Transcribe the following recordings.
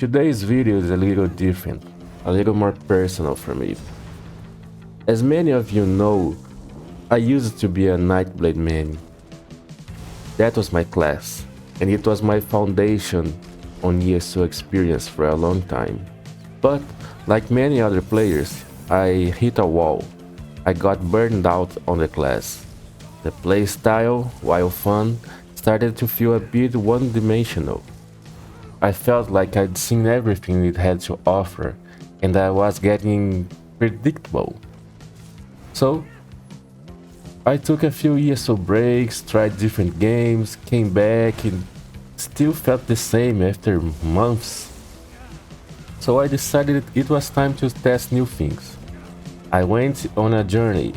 Today's video is a little different, a little more personal for me. As many of you know, I used to be a Nightblade main. That was my class, and it was my foundation on ESO experience for a long time. But, like many other players, I hit a wall. I got burned out on the class. The playstyle, while fun, started to feel a bit one-dimensional. I felt like I'd seen everything it had to offer, and I was getting predictable. So, I took a few ESO breaks, tried different games, came back, and still felt the same after months. So I decided it was time to test new things. I went on a journey,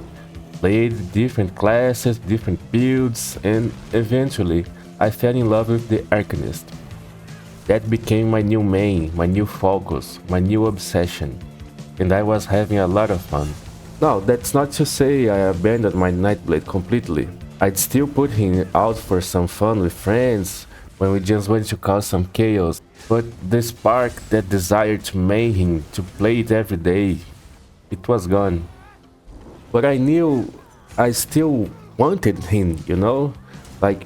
played different classes, different builds, and eventually I fell in love with the Arcanist. That became my new main, my new focus, my new obsession, and I was having a lot of fun. Now, that's not to say I abandoned my Nightblade completely. I'd still put him out for some fun with friends when we just wanted to cause some chaos, but the spark, that desire to main him, to play it every day, it was gone. But I knew I still wanted him, you know? Like,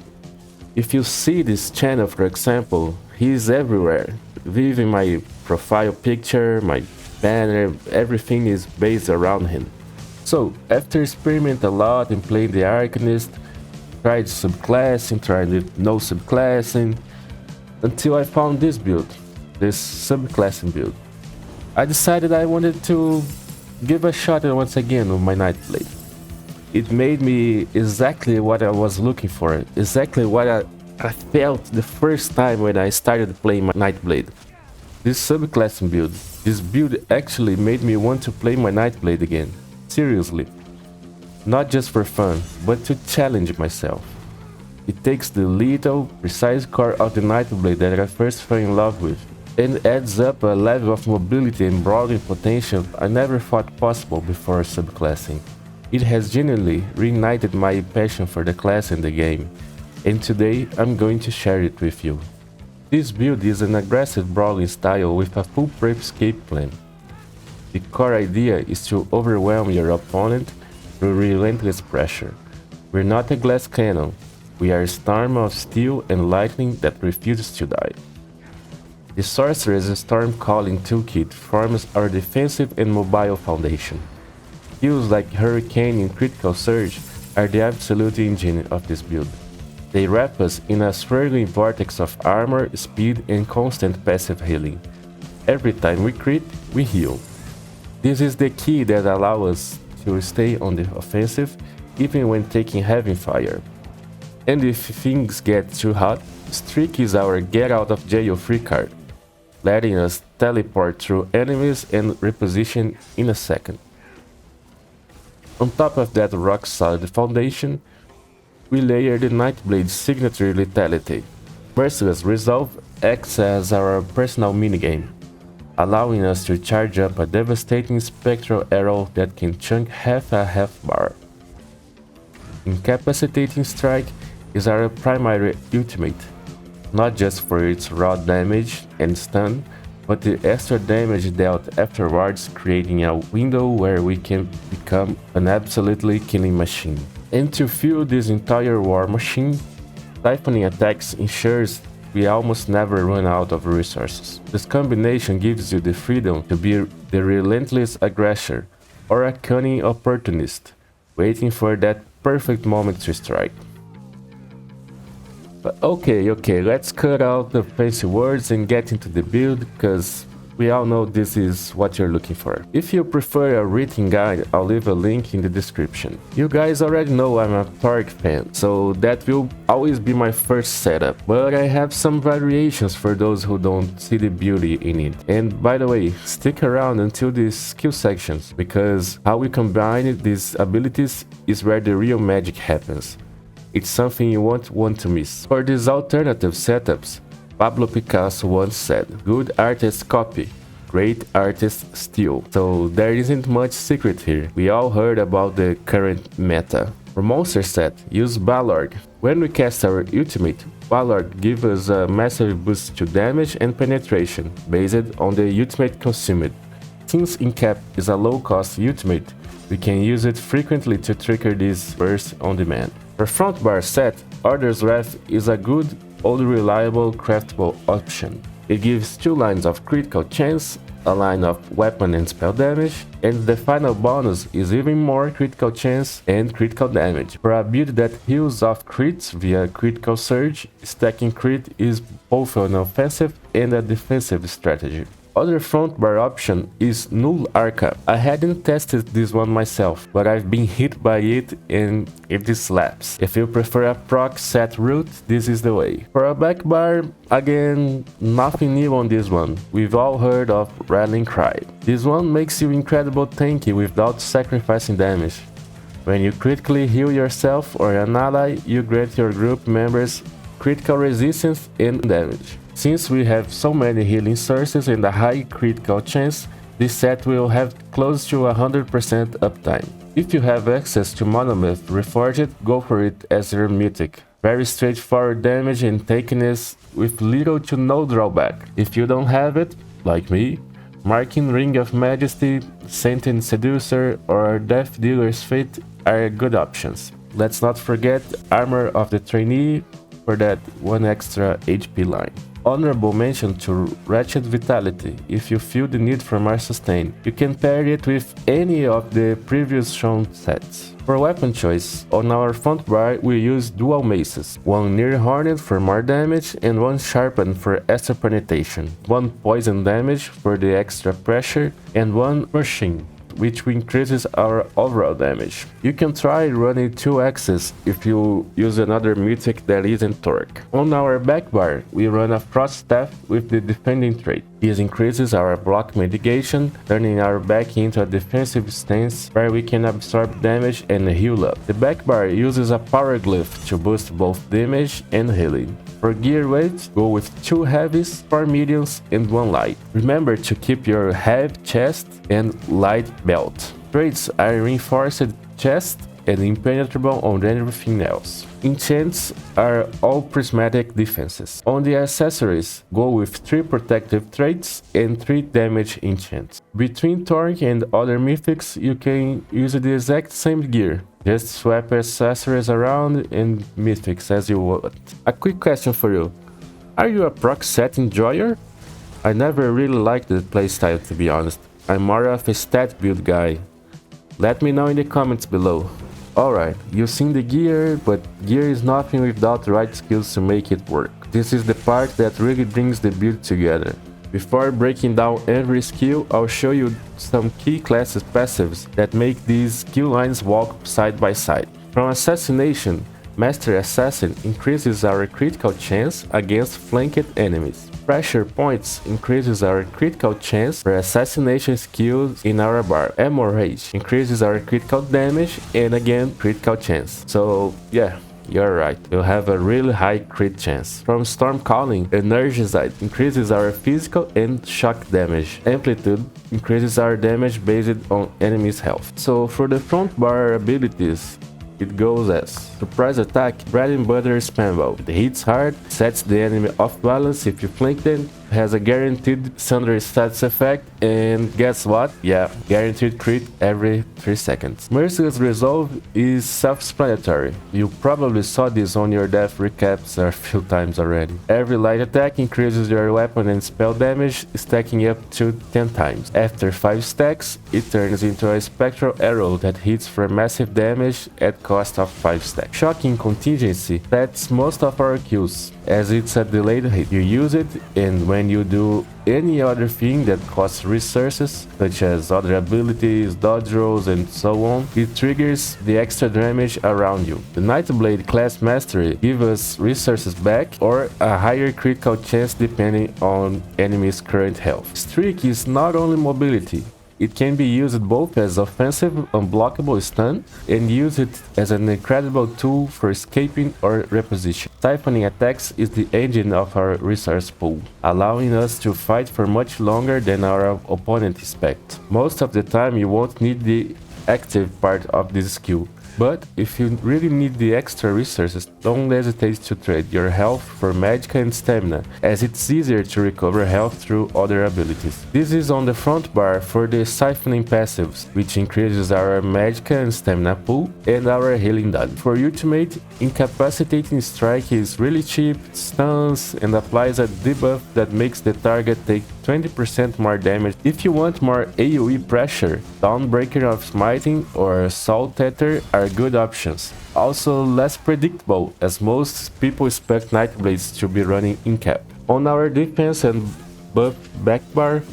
if you see this channel, for example, he's everywhere. Even my profile picture, my banner, everything is based around him. So, after experimenting a lot and playing the Arcanist, tried subclassing, tried no subclassing, until I found this build, this subclassing build. I decided I wanted to give a shot once again with my Nightblade. It made me exactly what I was looking for, exactly what I felt the first time when I started playing my Nightblade. This subclassing build, this build actually made me want to play my Nightblade again, seriously. Not just for fun, but to challenge myself. It takes the little, precise core of the Nightblade that I first fell in love with, and adds up a level of mobility and brawling potential I never thought possible before subclassing. It has genuinely reignited my passion for the class and the game, and today I'm going to share it with you. This build is an aggressive brawling style with a foolproof escape plan. The core idea is to overwhelm your opponent through relentless pressure. We're not a glass cannon, we are a storm of steel and lightning that refuses to die. The Sorcerer's Storm Calling toolkit forms our defensive and mobile foundation. Skills like Hurricane and Critical Surge are the absolute engine of this build. They wrap us in a swirling vortex of armor, speed, and constant passive healing. Every time we crit, we heal. This is the key that allows us to stay on the offensive even when taking heavy fire. And if things get too hot, Streak is our get out of jail free card, letting us teleport through enemies and reposition in a second. On top of that rock solid foundation, we layer the Nightblade's signature lethality. Merciless Resolve acts as our personal minigame, allowing us to charge up a devastating spectral arrow that can chunk half a half bar. Incapacitating Strike is our primary ultimate, not just for its raw damage and stun, but the extra damage dealt afterwards, creating a window where we can become an absolutely killing machine. And to fuel this entire war machine, siphoning attacks ensures we almost never run out of resources. This combination gives you the freedom to be the relentless aggressor or a cunning opportunist, waiting for that perfect moment to strike. But okay, let's cut out the fancy words and get into the build, because we all know this is what you're looking for. If you prefer a written guide, I'll leave a link in the description. You guys already know I'm a Torque fan, so that will always be my first setup, but I have some variations for those who don't see the beauty in it. And by the way, stick around until the skill sections, because how we combine these abilities is where the real magic happens. It's something you won't want to miss. For these alternative setups, Pablo Picasso once said, "Good artist copy, great artist steal." So there isn't much secret here. We all heard about the current meta. For monster set, use Balrog. When we cast our ultimate, Balrog gives us a massive boost to damage and penetration, based on the ultimate consumed. Since Incap is a low-cost ultimate, we can use it frequently to trigger this burst on demand. For front bar set, Order's Wrath is a good, old reliable craftable option. It gives 2 lines of critical chance, a line of weapon and spell damage, and the final bonus is even more critical chance and critical damage. For a build that heals off crits via critical surge, stacking crit is both an offensive and a defensive strategy. Other front bar option is Null Arca. I hadn't tested this one myself, but I've been hit by it and it slaps. If you prefer a proc set route, this is the way. For a back bar, again, nothing new on this one. We've all heard of Rallying Cry. This one makes you incredible tanky without sacrificing damage. When you critically heal yourself or an ally, you grant your group members critical resistance and damage. Since we have so many healing sources and a high critical chance, this set will have close to 100% uptime. If you have access to Monomyth Reforged, go for it as your mythic. Very straightforward damage and tankiness with little to no drawback. If you don't have it, like me, Marking Ring of Majesty, Sentient Seducer or Death Dealer's Fate are good options. Let's not forget Armor of the Trainee for that 1 extra HP line. Honorable mention to Wretched Vitality if you feel the need for more sustain. You can pair it with any of the previous shown sets. For weapon choice, on our front bar we use dual maces, one near horned for more damage and one sharpened for extra penetration, one poison damage for the extra pressure and one crushing, which increases our overall damage. You can try running 2 axes if you use another mythic that isn't Torque. On our back bar, we run a Frost Staff with the defending trait. This increases our block mitigation, turning our back into a defensive stance where we can absorb damage and heal up. The back bar uses a Power Glyph to boost both damage and healing. For gear weight, go with 2 heavies, 4 mediums and 1 light. Remember to keep your heavy chest and light belt. Traits are reinforced chest and impenetrable on everything else. Enchants are all prismatic defenses. On the accessories, go with 3 protective traits and 3 damage enchants. Between Torque and other mythics, you can use the exact same gear. Just swap accessories around and mythics as you want. A quick question for you. Are you a proc set enjoyer? I never really liked the playstyle, to be honest. I'm more of a stat build guy. Let me know in the comments below. Alright, you've seen the gear, but gear is nothing without the right skills to make it work. This is the part that really brings the build together. Before breaking down every skill, I'll show you some key classes passives that make these skill lines walk side by side. From Assassination, Master Assassin increases our critical chance against flanked enemies. Pressure Points increases our critical chance for assassination skills in our bar. Ammo Rage increases our critical damage and again critical chance. So yeah, you're right, you'll have a really high crit chance. From Storm Calling, Energized increases our physical and shock damage. Amplitude increases our damage based on enemy's health. So for the front bar abilities, it goes as Surprise Attack, Bread and Butter Spambo. It hits hard, sets the enemy off balance if you flank them, has a guaranteed Sunder stats effect, and guess what? Yeah, guaranteed crit every 3 seconds. Merciless Resolve is self-explanatory. You probably saw this on your death recaps a few times already. Every light attack increases your weapon and spell damage, stacking up to 10 times. After 5 stacks, it turns into a spectral arrow that hits for massive damage at cost of 5 stacks. Shocking Contingency sets most of our kills, as it's a delayed hit. You use it, and when you do any other thing that costs resources, such as other abilities, dodge rolls, and so on, it triggers the extra damage around you. The Nightblade class mastery gives us resources back or a higher critical chance depending on enemy's current health. Streak is not only mobility. It can be used both as offensive unblockable stun and use it as an incredible tool for escaping or reposition. Siphoning attacks is the engine of our resource pool, allowing us to fight for much longer than our opponent expects. Most of the time you won't need the active part of this skill, But if you really need the extra resources, don't hesitate to trade your health for magic and stamina, as it's easier to recover health through other abilities. This is on the front bar for the siphoning passives, which increases our magic and stamina pool and our healing dot. For ultimate, incapacitating strike is really cheap, stuns, and applies a debuff that makes the target take 20% more damage. If you want more AoE pressure, Dawnbreaker of Smiting or Soul Tether are good options. Also less predictable, as most people expect Nightblades to be running in cap. On our defense and buff backbar,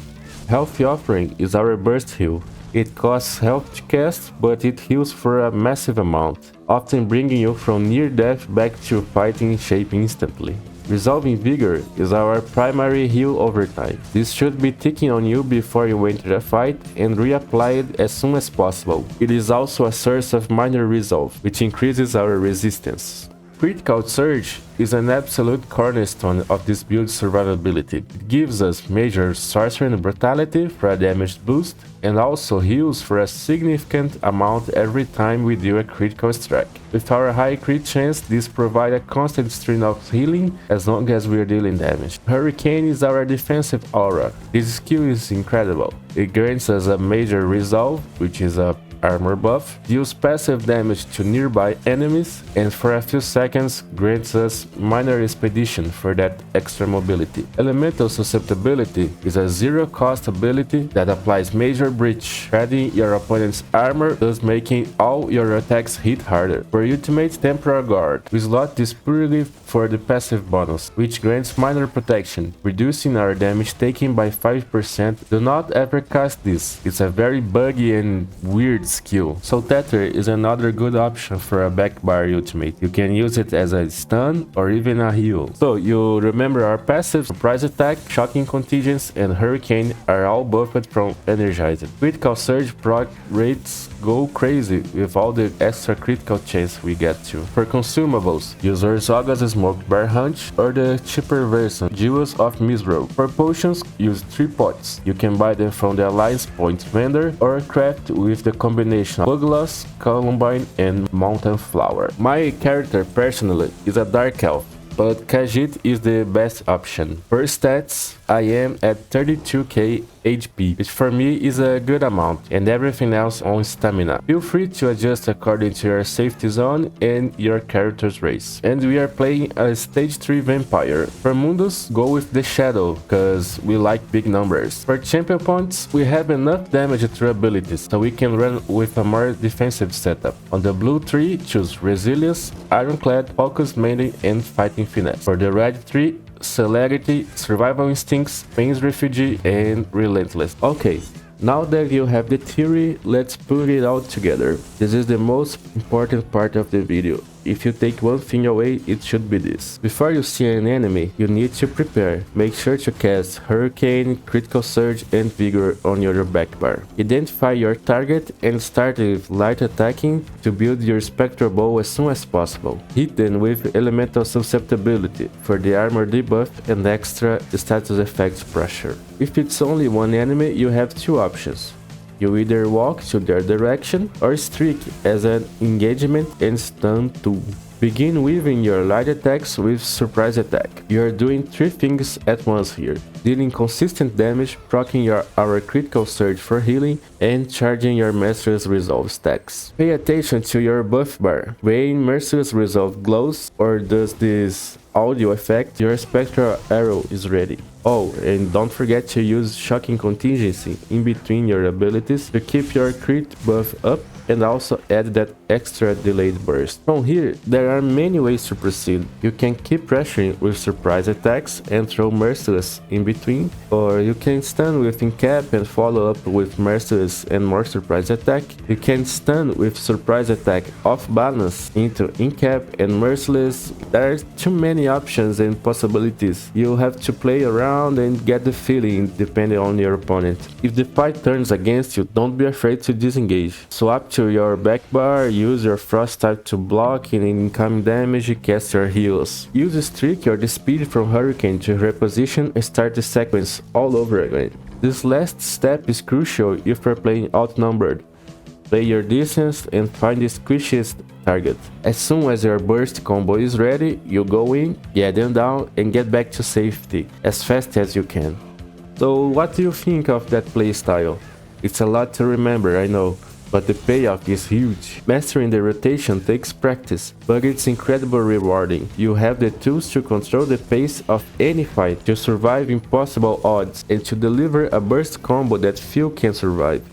Healthy Offering is our burst heal. It costs health to cast, but it heals for a massive amount, often bringing you from near death back to fighting shape instantly. Resolving Vigor is our primary heal over time. This should be ticking on you before you enter a fight and reapply it as soon as possible. It is also a source of minor resolve, which increases our resistance. Critical Surge is an absolute cornerstone of this build's survivability. It gives us major sorcery and brutality for a damage boost, and also heals for a significant amount every time we do a critical strike. With our high crit chance, this provides a constant stream of healing as long as we are dealing damage. Hurricane is our defensive aura. This skill is incredible. It grants us a major resolve, which is a armor buff, deals passive damage to nearby enemies, and for a few seconds grants us minor expedition for that extra mobility. Elemental Susceptibility is a zero-cost ability that applies major breach, shredding your opponent's armor, thus making all your attacks hit harder. For Ultimate Temporal Guard, we slot this purely for the passive bonus, which grants minor protection, reducing our damage taken by 5%. Do not ever cast this, it's a very buggy and weird skill. Soul Tether is another good option for a backbar ultimate. You can use it as a stun or even a heal. So you remember our passive, surprise attack, shocking contingents, and hurricane are all buffed from energized. Critical surge proc rates go crazy with all the extra critical chance we get to. For consumables, use Urzoga's Smoked Bear Hunch or the cheaper version, Jewels of Misrule. For potions, use 3 pots. You can buy them from the Alliance Point vendor or craft with the combination of Bugloss, Columbine, and Mountain Flower. My character personally is a Dark Elf, but Khajiit is the best option. For stats, I am at 32k HP, which for me is a good amount, and everything else on stamina. Feel free to adjust according to your safety zone and your character's race. And we are playing a stage 3 vampire. For Mundus, go with the Shadow, cause we like big numbers. For champion points, we have enough damage through abilities, so we can run with a more defensive setup. On the blue tree, choose Resilience, Ironclad, Focus Melee, and Fighting Finesse. For the red tree, Celerity, Survival Instincts, Pain's Refugee, and Relentless. Okay, now that you have the theory, let's put it all together. This is the most important part of the video. If you take one thing away, it should be this. Before you see an enemy, you need to prepare. Make sure to cast Hurricane, Critical Surge, and Vigor on your backbar. Identify your target and start with light attacking to build your Spectral Bow as soon as possible. Hit them with Elemental Susceptibility for the armor debuff and extra status effects pressure. If it's only one enemy, you have 2 options. You either walk to their direction or streak as an engagement and stun tool. Begin weaving your light attacks with surprise attack. You are doing 3 things at once here: dealing consistent damage, proccing our critical surge for healing, and charging your Merciless Resolve stacks. Pay attention to your buff bar. When Merciless Resolve glows or does this audio effect, your Spectral Arrow is ready. Oh, and don't forget to use Shocking Contingency in between your abilities to keep your crit buff up and also add that extra delayed burst. From here, there are many ways to proceed. You can keep pressuring with surprise attacks and throw Merciless in between, or you can stun with Incap and follow up with Merciless and more surprise attack. You can stun with surprise attack off balance into Incap and Merciless. There are too many options and possibilities. You'll have to play around and get the feeling depending on your opponent. If the fight turns against you, don't be afraid to disengage. Swap to your backbar, use your frost type to block and in incoming damage cast your heals. Use a streak or the speed from Hurricane to reposition and start the sequence all over again. This last step is crucial if you're playing outnumbered. Play your distance and find the squishiest target. As soon as your burst combo is ready, you go in, get them down and get back to safety as fast as you can. So what do you think of that playstyle? It's a lot to remember, I know, but the payoff is huge. Mastering the rotation takes practice, but it's incredibly rewarding. You have the tools to control the pace of any fight, to survive impossible odds, and to deliver a burst combo that few can survive.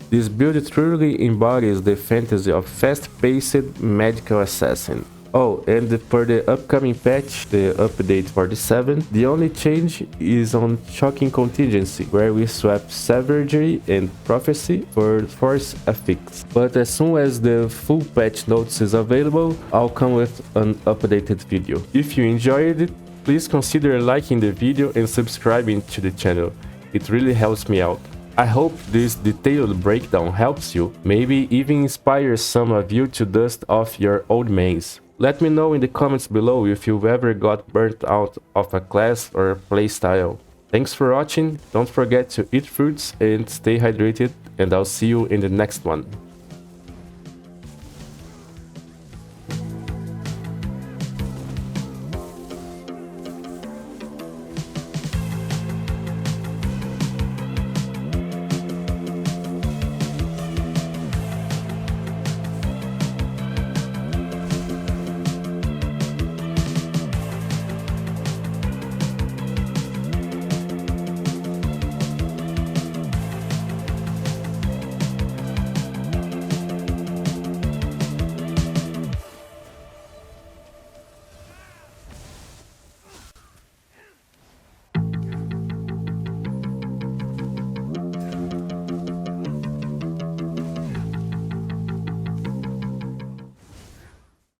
This build truly embodies the fantasy of fast-paced magical assassin. Oh, and for the upcoming patch, the update 47, the only change is on shocking contingency, where we swap savagery and prophecy for force affix. But as soon as the full patch notes is available, I'll come with an updated video. If you enjoyed it, please consider liking the video and subscribing to the channel. It really helps me out. I hope this detailed breakdown helps you, maybe even inspires some of you to dust off your old mains. Let me know in the comments below if you've ever got burnt out of a class or a playstyle. Thanks for watching, don't forget to eat fruits and stay hydrated, and I'll see you in the next one.